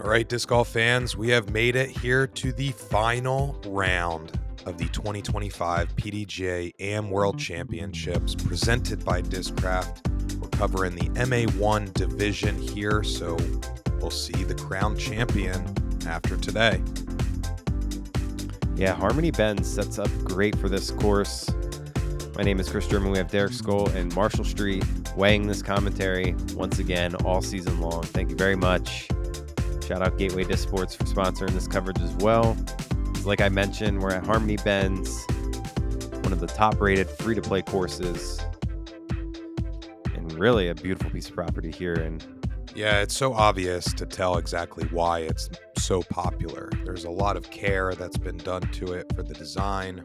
All right, disc golf fans, we have made it here to the final round of the 2025 PDGA AM World Championships presented by Discraft. We're covering the MA1 division here, so we'll see the crowned champion after today. Yeah, Harmony Bend sets up great for this course. My name is Chris German. We have Derek Scull and Marshall Street weighing this commentary once again all season long. Thank you very much. Shout out Gateway Disc Sports for sponsoring this coverage as well. Like I mentioned, we're at Harmony Bend's, one of the top-rated free-to-play courses, and really a beautiful piece of property here. And yeah, it's so obvious to tell exactly why it's so popular. There's a lot of care that's been done to it for the design.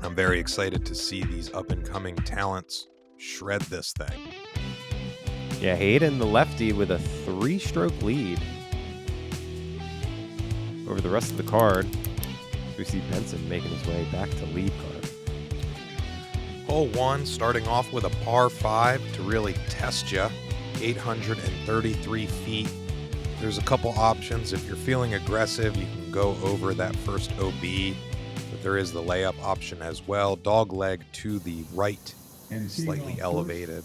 I'm very excited to see these up-and-coming talents shred this thing. Yeah, Hayden, the lefty, with a 3-stroke lead over the rest of the card. We see Benson making his way back to lead card. Hole 1 starting off with a par 5 to really test you. 833 feet. There's a couple options. If you're feeling aggressive, you can go over that first OB, but there is the layup option as well. Dog leg to the right, and slightly elevated.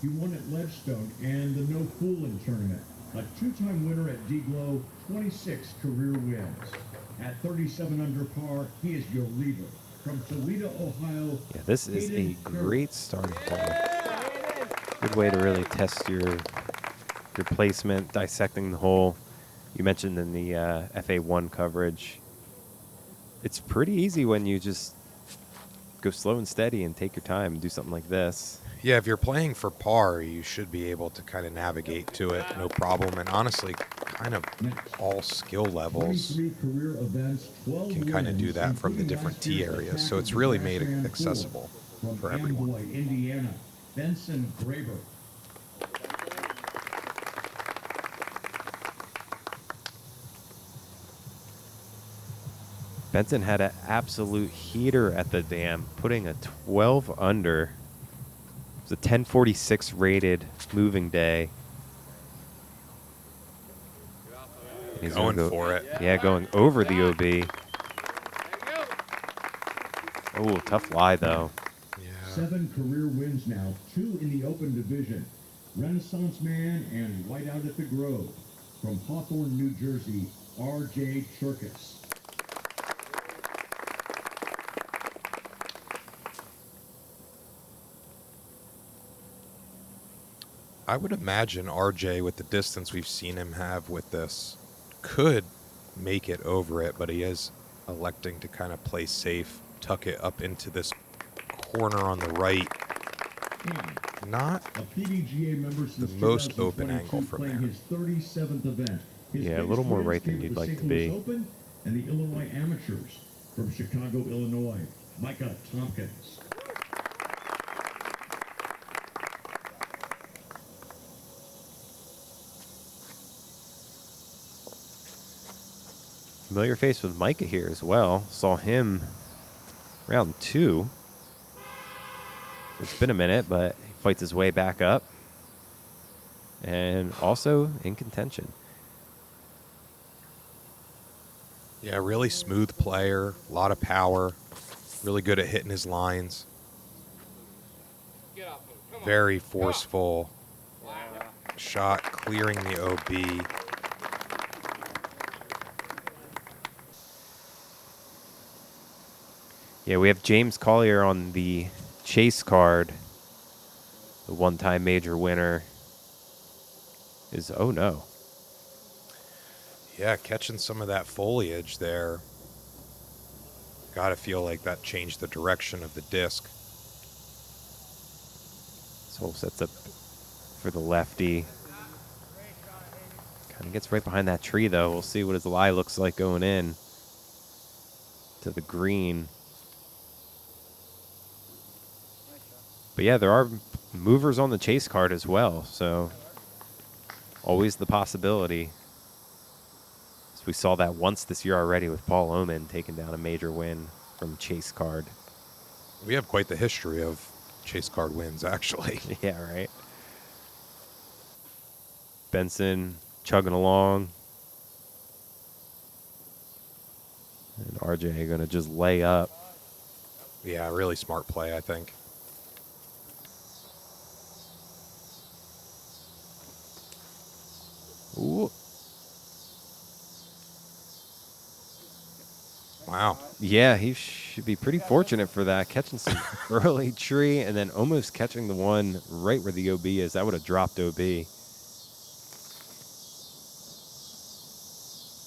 You won at Ledgestone and the No Foolin' tournament. A 2-time winner at D-Glow, 26 career wins. At 37 under par, he is your leader. From Toledo, Ohio. Yeah, this is a great starting point. Good way to really test your placement, dissecting the hole. You mentioned in the FA1 coverage, it's pretty easy when you just go slow and steady and take your time and do something like this. Yeah, if you're playing for par, you should be able to kind of navigate to it, no problem. And honestly, kind of all skill levels can kind of do that from the different tee areas. So it's really made it accessible for everyone. Indiana, Benson Graber. Benson had an absolute heater at the dam, putting a 12 under. It was a 1046 rated moving day. He's going for it. Yeah, going over the OB. Oh, tough lie, though. Yeah. 7 career wins now, 2 in the Open Division. Renaissance Man and Whiteout at the Grove. From Hawthorne, New Jersey, R.J. Chirkis. I would imagine RJ, with the distance we've seen him have with this, could make it over it, but he is electing to kind of play safe, tuck it up into this corner on the right. Not the most open angle from there. His 37th event. Yeah, a little more right than you'd like to be. Open and the Illinois Amateurs from Chicago, Illinois, Micah Thompkins. Familiar face with Micah here as well. Saw him round 2. It's been a minute, but he fights his way back up. And also in contention. Yeah, really smooth player, a lot of power, really good at hitting his lines. Very forceful shot, clearing the OB. Yeah, we have James Collier on the chase card. The one-time major winner is, oh no. Yeah, catching some of that foliage there. Gotta feel like that changed the direction of the disc. This hole sets up for the lefty. Kind of gets right behind that tree, though. We'll see what his lie looks like going in to the green. But yeah, there are movers on the chase card as well, so always the possibility. So we saw that once this year already with Paul Oman taking down a major win from chase card. We have quite the history of chase card wins, actually. Yeah, right. Benson chugging along. And RJ going to just lay up. Yeah, really smart play, I think. Ooh. Wow. Yeah, he should be pretty fortunate for that. Catching some early tree and then almost catching the one right where the OB is. That would have dropped OB.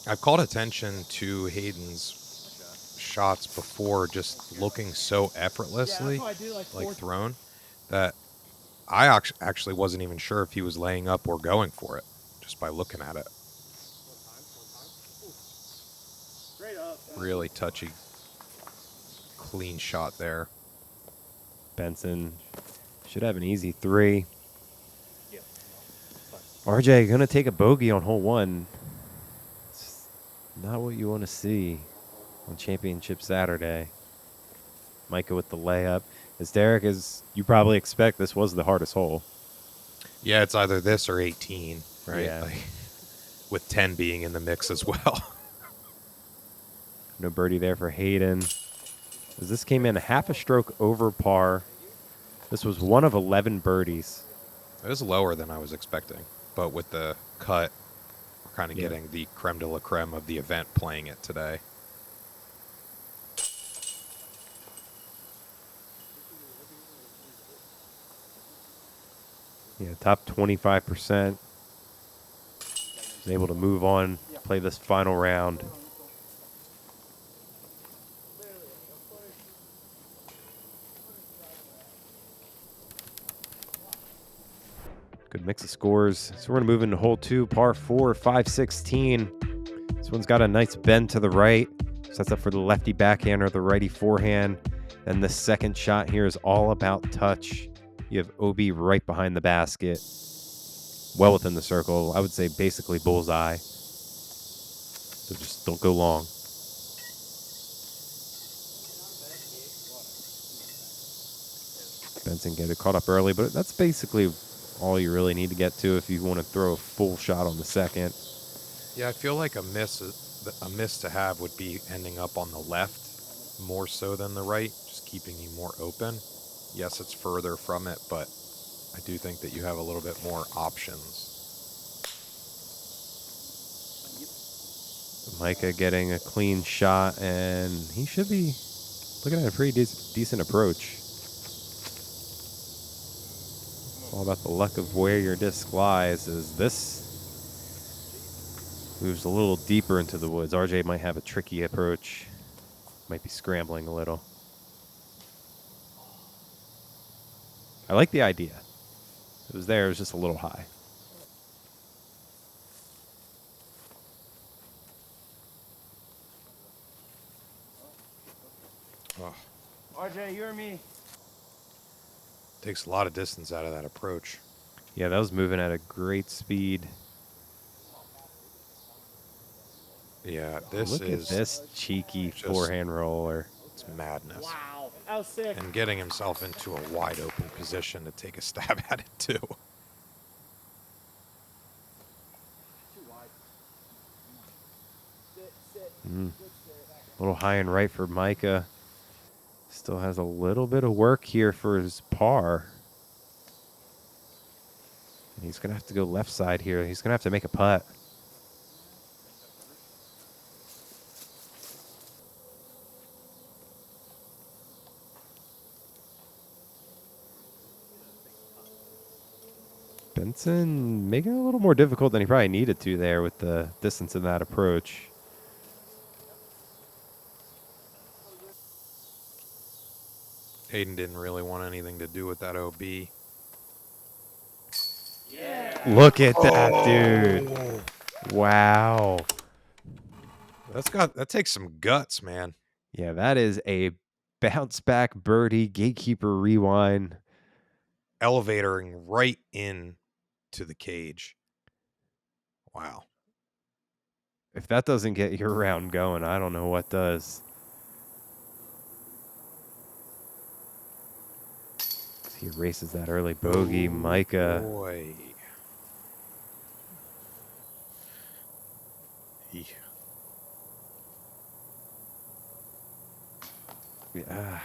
I've called attention to Hayden's shots before, just looking so effortlessly, like thrown, that I actually wasn't even sure if he was laying up or going for it, just by looking at it. Really touchy, clean shot there. Benson should have an easy 3. RJ going to take a bogey on hole 1. It's not what you want to see on Championship Saturday. Micah with the layup. As Derek, as you probably expect, this was the hardest hole. Yeah, it's either this or 18, right? Yeah. Like, with 10 being in the mix as well. No birdie there for Hayden. As this came in half a stroke over par. This was one of 11 birdies. It was lower than I was expecting, but with the cut, we're kind of getting the creme de la creme of the event playing it today. Yeah, top 25%. Was able to move on, play this final round. Good mix of scores. So we're going to move into hole 2, par 4, 516. This one's got a nice bend to the right. Sets up for the lefty backhand or the righty forehand. And the second shot here is all about touch. You have OB right behind the basket. Well within the circle. I would say basically bullseye. So just don't go long. Benson get it caught up early, but that's basically all you really need to get to if you want to throw a full shot on the second. Yeah, I feel like a miss to have would be ending up on the left more so than the right, just keeping you more open. Yes, it's further from it, but I do think that you have a little bit more options. Micah getting a clean shot, and he should be looking at a pretty decent approach. It's all about the luck of where your disc lies. As this moves a little deeper into the woods, RJ might have a tricky approach. Might be scrambling a little. I like the idea. It was there. It was just a little high. Oh, RJ, you or me? takes a lot of distance out of that approach. Yeah, that was moving at a great speed. Yeah, this Look is at this cheeky just forehand roller. It's madness. Wow, that was sick. And getting himself into a wide open position to take a stab at it too. A little high and right for Micah. Still has a little bit of work here for his par. And he's going to have to go left side here. He's going to have to make a putt. Benson making it a little more difficult than he probably needed to there with the distance in that approach. Hayden didn't really want anything to do with that OB. Look at that, dude. Wow. That takes some guts, man. Yeah, that is a bounce back birdie, Gatekeeper rewind. Elevatoring right in to the cage. Wow. If that doesn't get your round going, I don't know what does. He erases that early bogey. Micah. Boy. Yeah.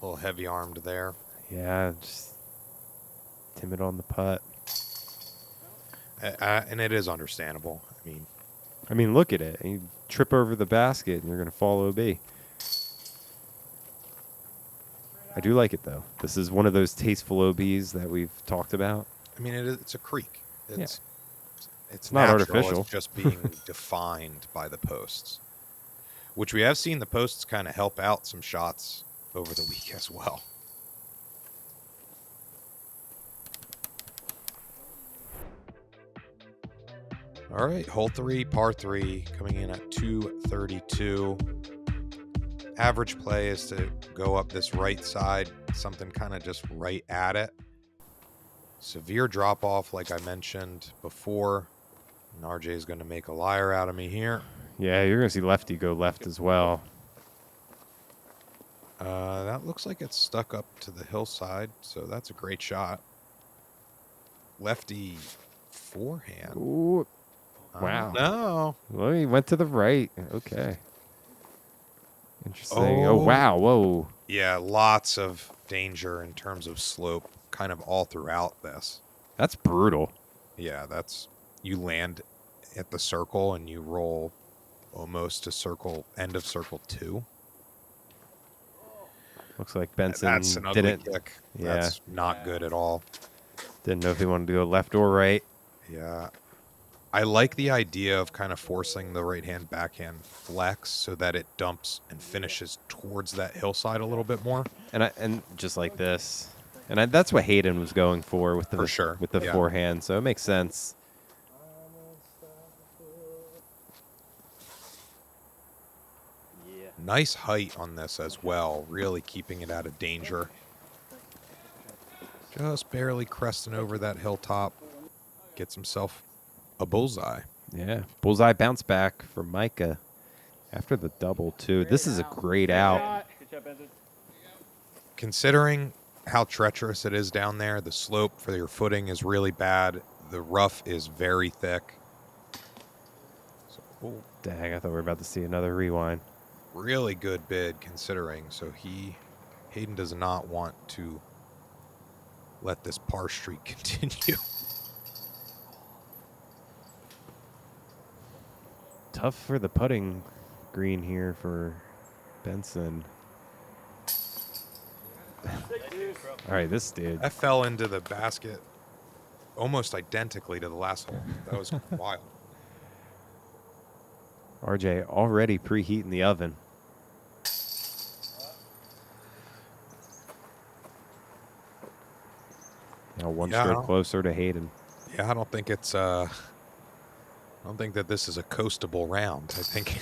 A little heavy armed there. Yeah, just timid on the putt. And it is understandable. I mean, look at it. You trip over the basket and you're going to fall OB. I do like it, though. This is one of those tasteful OBs that we've talked about. It's a creek. It's not natural. artificial. It's just being defined by the posts, which we have seen the posts kind of help out some shots over the week as well. All right, hole 3, par 3, coming in at 232. Average play is to go up this right side, something kind of just right at it. Severe drop off, like I mentioned before. And RJ is going to make a liar out of me here. Yeah, you're going to see lefty go left as well. That looks like it's stuck up to the hillside, so that's a great shot. Lefty forehand. Ooh. Wow. No. Well, he went to the right. Okay. Interesting. Oh. Wow. Whoa. Yeah, lots of danger in terms of slope kind of all throughout this. That's brutal. Yeah, you land at the circle and you roll almost to end of circle 2. Looks like Benson That's an ugly didn't. kick. Yeah. That's not good at all. Didn't know if he wanted to go left or right. Yeah. I like the idea of kind of forcing the right-hand backhand flex so that it dumps and finishes towards that hillside a little bit more. And just like this. And that's what Hayden was going for with the Yeah. forehand, so it makes sense. Nice height on this as well, really keeping it out of danger. Just barely cresting over that hilltop. Gets himself a bullseye. Yeah. Bullseye bounce back for Micah after the double, too. This is a great out. Good job, Benson. Considering how treacherous it is down there, the slope for your footing is really bad. The rough is very thick. So, Dang, I thought we were about to see another rewind. really good bid considering. So Hayden does not want to let this par streak continue. Tough for the putting green here for Benson. All right, this dude. That fell into the basket almost identically to the last hole. That was wild. RJ already preheating the oven. Now one stroke closer to Hayden. Yeah, I don't think it's I don't think that this is a coastable round. I think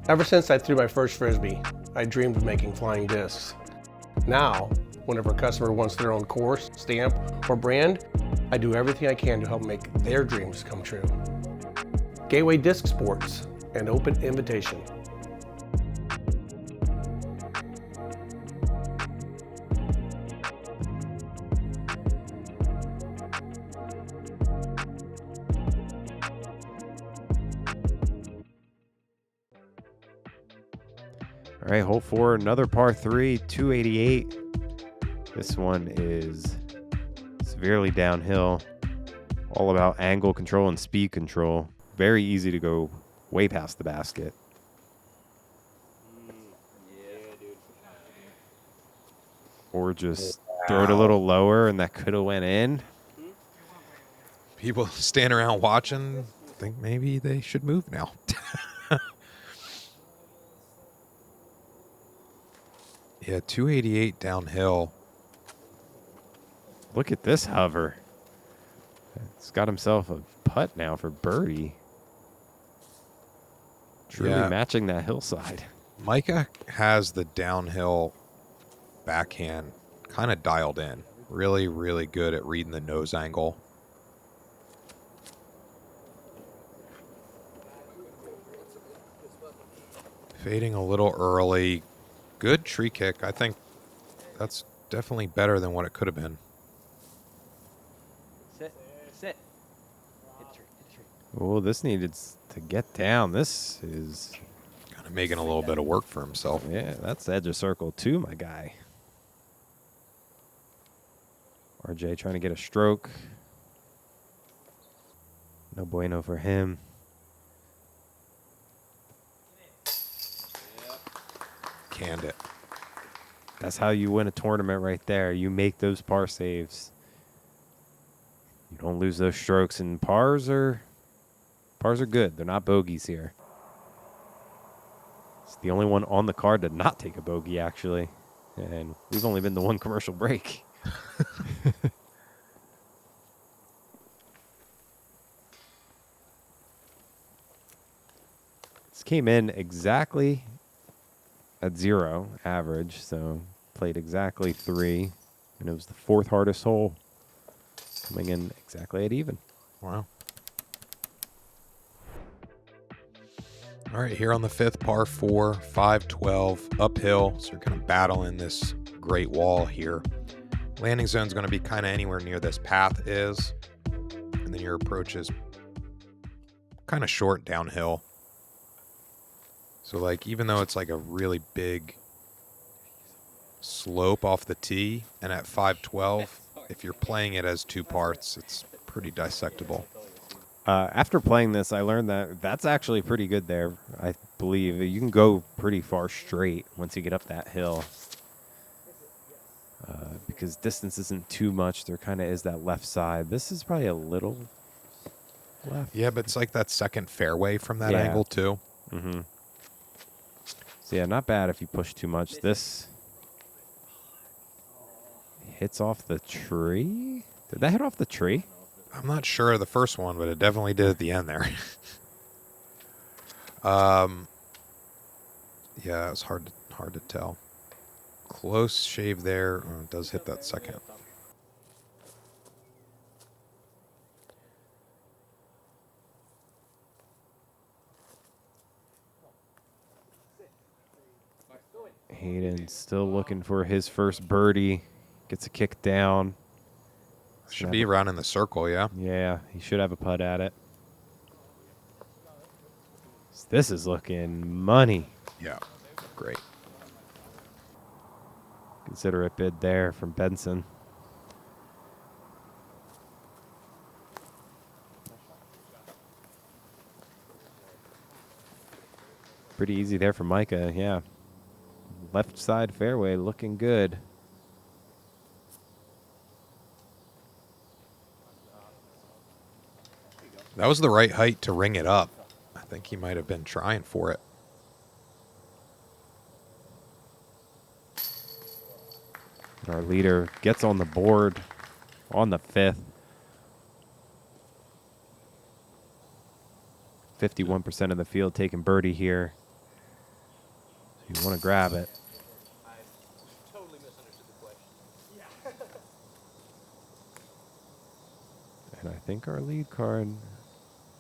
Ever since I threw my first Frisbee, I dreamed of making flying discs. Now, whenever a customer wants their own course, stamp, or brand, I do everything I can to help make their dreams come true. Gateway Disc Sports, an open invitation. All right, hole 4, another par 3, 288. This one is severely downhill. All about angle control and speed control. Very easy to go way past the basket. Or just throw it a little lower and that could have went in. people standing around watching think maybe they should move now. Yeah, 288 downhill. Look at this hover. It's got himself a putt now for birdie. Truly matching that hillside. Micah has the downhill backhand kind of dialed in. Really, really good at reading the nose angle. Fading a little early. Good tree kick. I think that's definitely better than what it could have been. Sit. Sit. Hit the tree. Hit the tree. Oh, this needed to get down. This is, Kind of making a little bit of work for himself. yeah, that's edge of circle too, my guy. RJ trying to get a stroke. No bueno for him. Canned it. That's how you win a tournament right there. You make those par saves. You don't lose those strokes, and pars are good. They're not bogeys here. It's the only one on the card to not take a bogey, actually. And we've only been to one commercial break. This came in exactly at 0 average, so played exactly 3, and it was the 4th hardest hole, coming in exactly at even. Wow. All right, here on the 5th, par 4, 512, uphill. So you're kind of battling this great wall here. Landing zone's going to be kind of anywhere near this path is. And then your approach is kind of short downhill. So like, even though it's like a really big slope off the tee, and at 512, if you're playing it as 2 parts, it's pretty dissectable. After playing this, I learned that that's actually pretty good there, I believe. You can go pretty far straight once you get up that hill. Because distance isn't too much. There kind of is that left side. This is probably a little left. Yeah, but it's like that second fairway from that Yeah. angle too. Mm-hmm. So, yeah, not bad if you push too much. This hits off the tree. Did that hit off the tree? I'm not sure of the first one, but it definitely did at the end there. Yeah, it's hard to tell. Close shave there. Oh, it does hit that second. Hayden still looking for his first birdie. Gets a kick down. Should be around in the circle, yeah. Yeah, he should have a putt at it. This is looking money. Yeah, great. Considerate bid there from Benson. Pretty easy there for Micah, yeah. Left side fairway looking good. That was the right height to ring it up. I think he might have been trying for it. Our leader gets on the board on the 5th. 51% of the field taking birdie here. So you want to grab it. I totally misunderstood the question. And I think our lead card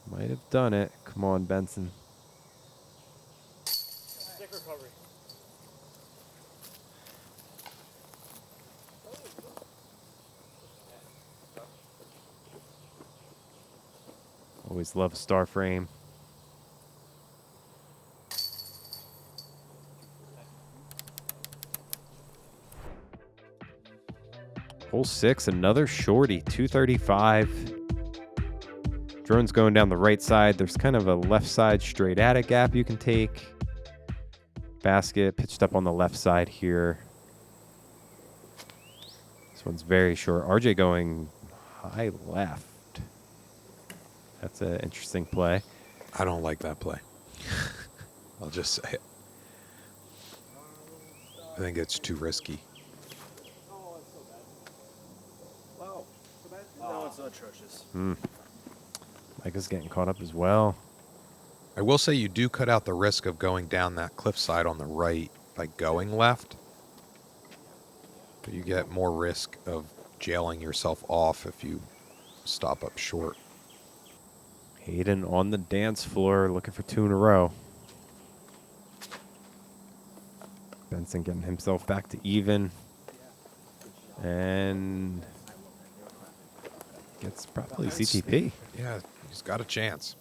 might have done it. Come on, Benson. Stick recovery. Always love star frame. Hole 6, another shorty, 235. Drone's going down the right side. There's kind of a left side straight at it gap you can take. Basket pitched up on the left side here. This one's very short. RJ going high left. That's an interesting play. I don't like that play. I'll just say it. I think it's too risky. No, it's atrocious. Micah's getting caught up as well. I will say you do cut out the risk of going down that cliffside on the right by going left. But you get more risk of jailing yourself off if you stop up short. Hayden on the dance floor looking for 2 in a row. Benson getting himself back to even. And Gets probably CTP. Yeah, he's got a chance.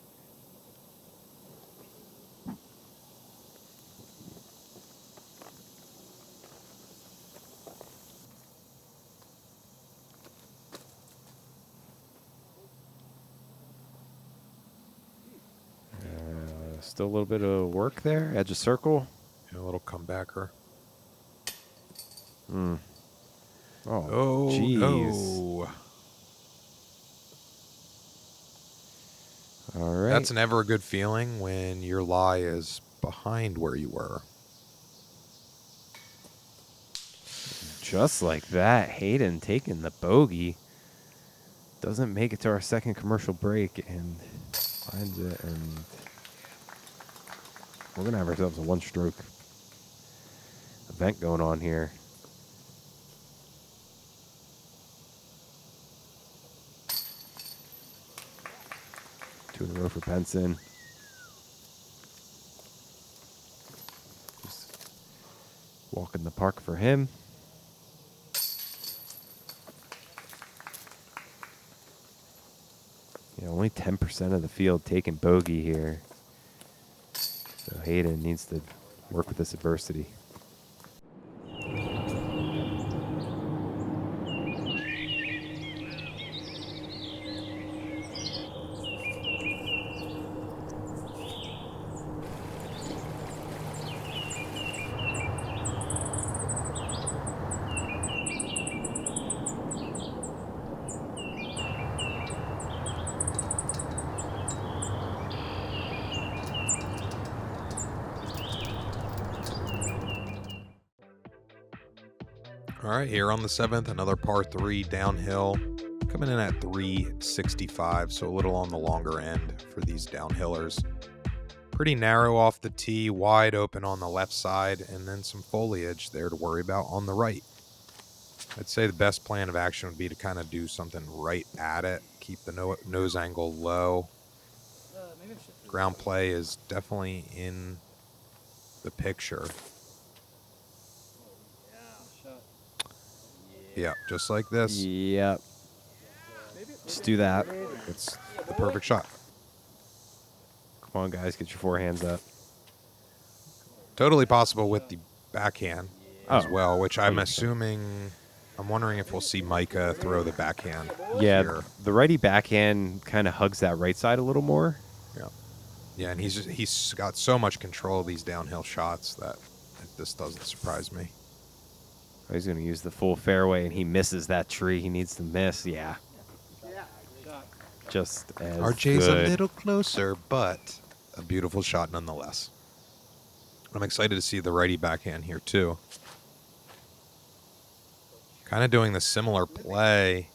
Still a little bit of work there. Edge of circle. Yeah, a little comebacker. Oh, Oh, jeez. no. All right. That's never a good feeling when your lie is behind where you were. Just like that, Hayden taking the bogey. Doesn't make it to our second commercial break and finds it, and we're going to have ourselves a one-stroke event going on here. Two in a row for Benson. Just walking the park for him. Yeah, only 10% of the field taking bogey here. So Hayden needs to work with this adversity. All right, here on the 7th, another par 3 downhill. Coming in at 365, so a little on the longer end for these downhillers. Pretty narrow off the tee, wide open on the left side, and then some foliage there to worry about on the right. I'd say the best plan of action would be to kind of do something right at it, keep the nose angle low. Ground play is definitely in the picture. Yeah, just like this. Yep. Just do that. It's the perfect shot. Come on, guys, get your forehands up. Totally possible with the backhand as Oh. well, which I'm 100%. assuming. I'm wondering if we'll see Micah throw the backhand. Yeah, here. the righty backhand kind of hugs that right side a little more. Yeah, and he's got so much control of these downhill shots that this doesn't surprise me. Oh, he's going to use the full fairway, and he misses that tree. He needs to miss. Yeah. Just as RJ's good. a little closer, but a beautiful shot nonetheless. I'm excited to see the righty backhand here too. Kind of doing the similar play.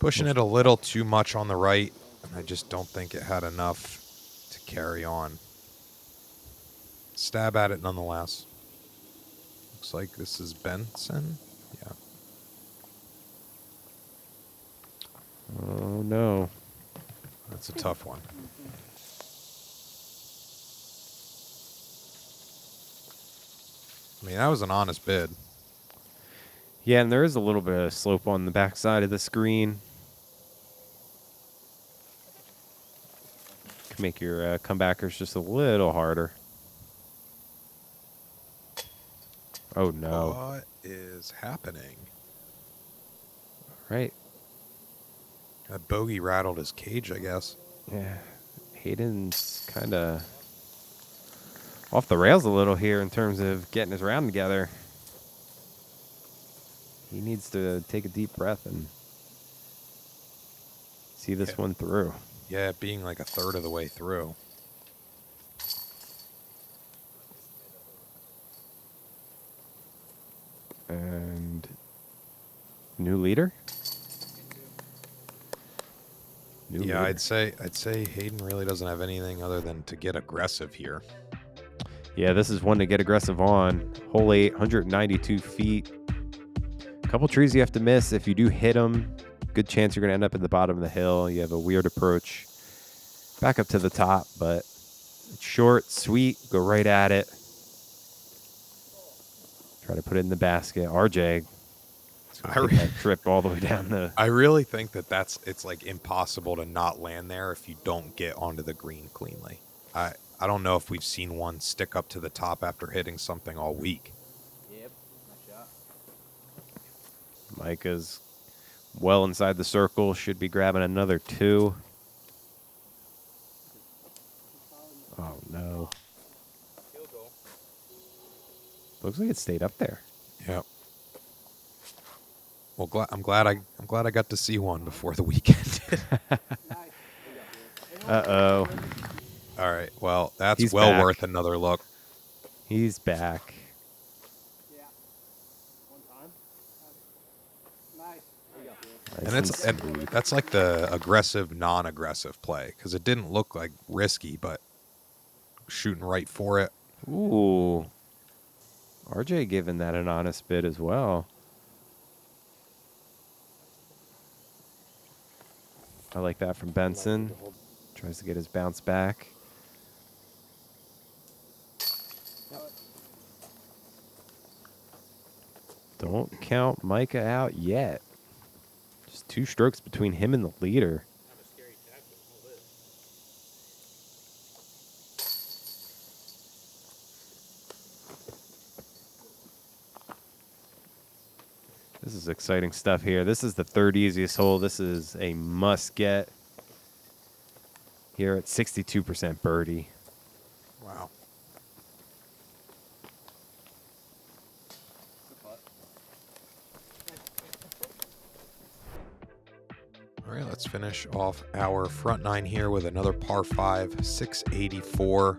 Pushing it a little too much on the right, and I just don't think it had enough to carry on. Stab at it nonetheless. Looks like this is Benson. Yeah. Oh, no. That's a tough one. I mean, that was an honest bid. Yeah, and there is a little bit of slope on the backside of the screen. Can make your comebackers just a little harder. Oh, no. What is happening? Right. That bogey rattled his cage, I guess. Yeah. Hayden's kind of off the rails a little here in terms of getting his round together. He needs to take a deep breath and see this one through. Yeah, being like a third of the way through. And new leader? New Yeah, leader. I'd say Hayden really doesn't have anything other than to get aggressive here. Yeah, this is one to get aggressive on. Hole 8, 192 feet. A couple trees you have to miss. If you do hit them, good chance you're going to end up at the bottom of the hill. You have a weird approach back up to the top, but it's short, sweet, go right at it. Try to put it in the basket. RJ is I think that trip all the way down the. I really think that it's like impossible to not land there if you don't get onto the green cleanly. I don't know if we've seen one stick up to the top after hitting something all week. Yep. Nice shot. Micah's well inside the circle. Should be grabbing another 2. Oh no! Field goal. Looks like it stayed up there. Yep. Well, I'm glad I got to see one before the weekend. Uh-oh. All right. Well, that's He's well back. worth another look. He's back. Yeah. One time. Nice. There you go. Nice And smooth. that's like the aggressive, non-aggressive play because it didn't look like risky, but shooting right for it. Ooh. RJ giving that an honest bid as well. I like that from Benson. Tries to get his bounce back. Don't count Micah out yet. Just 2 strokes between him and the leader. This is exciting stuff here. This is the 3rd easiest hole. This is a must get here at 62% birdie. Wow. All right, let's finish off our front 9 here with another par 5, 684.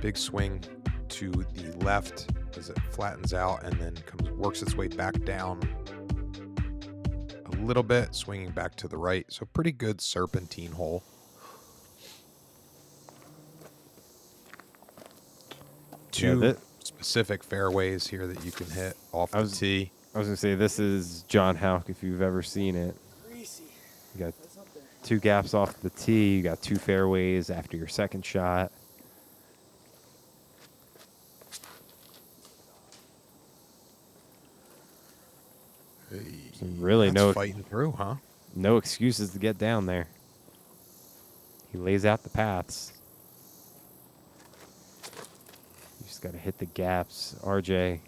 Big swing to the left as it flattens out and then works its way back down a little bit, swinging back to the right. So pretty good serpentine hole. Two specific fairways here that you can hit off the tee. I was going to say, this is John Houck if you've ever seen it. Greasy. You got 2 gaps off the tee. You got 2 fairways after your second shot. So really, That's fighting through, huh? No excuses to get down there. He lays out the paths. You just got to hit the gaps. RJ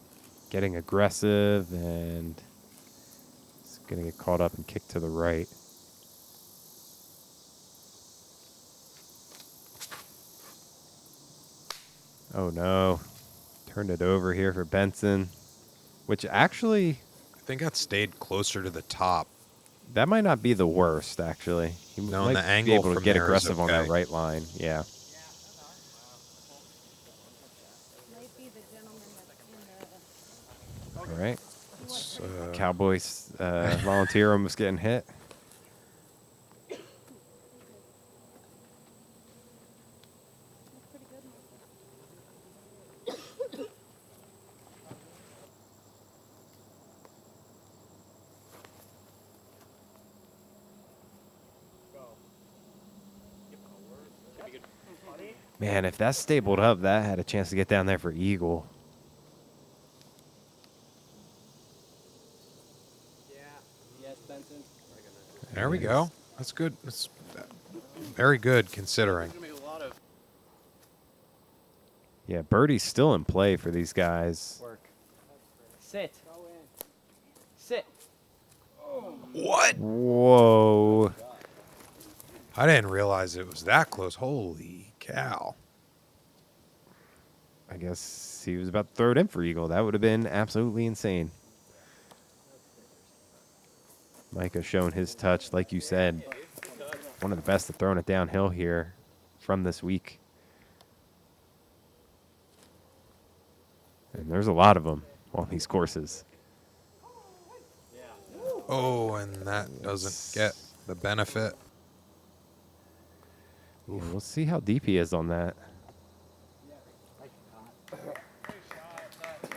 getting aggressive and it's going to get caught up and kicked to the right. Oh no. Turned it over here for Benson, which actually, I think that stayed closer to the top. that might not be the worst, actually. He No, might and the be angle able to from get there is aggressive on that okay. right line. Yeah. Might be the gentleman that's in the All right. It's, Cowboys volunteer almost getting hit. pretty good. Man, if that stabled up, that had a chance to get down there for eagle. Yeah. Yes, Benson. there we go. That's good. That's very good considering. Yeah, birdie's still in play for these guys. Work. Sit. Sit. What? Whoa. I didn't realize it was that close. Holy cow. I guess he was about to throw it in for eagle. That would have been absolutely insane. Micah showing his touch, like you said. One of the best at throwing it downhill here from this week. And there's a lot of them on these courses. Oh, and that doesn't get the benefit. Yeah, we'll see how deep he is on that. What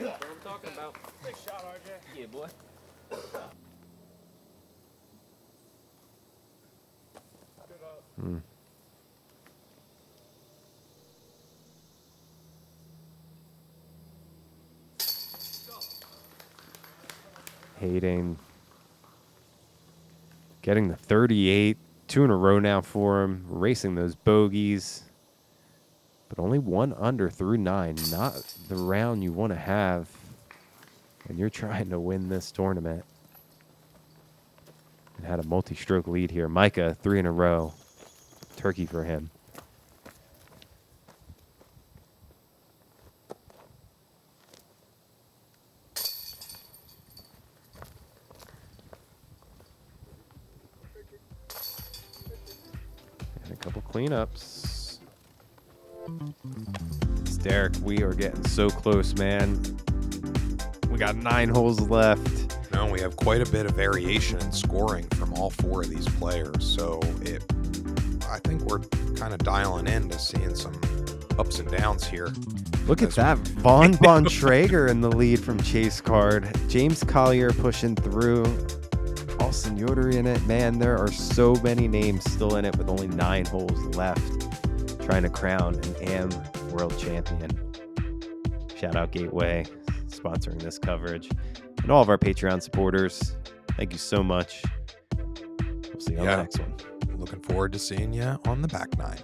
I'm talking about. Big shot, RJ. Yeah, boy. Hayden getting the 38. 2 in a row now for him. Racing those bogeys. But only 1 under through 9. Not the round you want to have when you're trying to win this tournament. And had a multi-stroke lead here. Micah, 3 in a row. Turkey for him. And a couple cleanups. It's Derek. We are getting so close, man. We got 9 holes left. No, we have quite a bit of variation in scoring from all 4 of these players. So I think we're kind of dialing in to seeing some ups and downs here. Look at that. Von Traeger in the lead from Chase Card. James Collier pushing through. Austin Yoder in it. Man, there are so many names still in it with only 9 holes left. Trying to crown an AM World Champion. Shout out Gateway sponsoring this coverage. And all of our Patreon supporters. Thank you so much. We'll see you on the next one. Looking forward to seeing you on the back 9.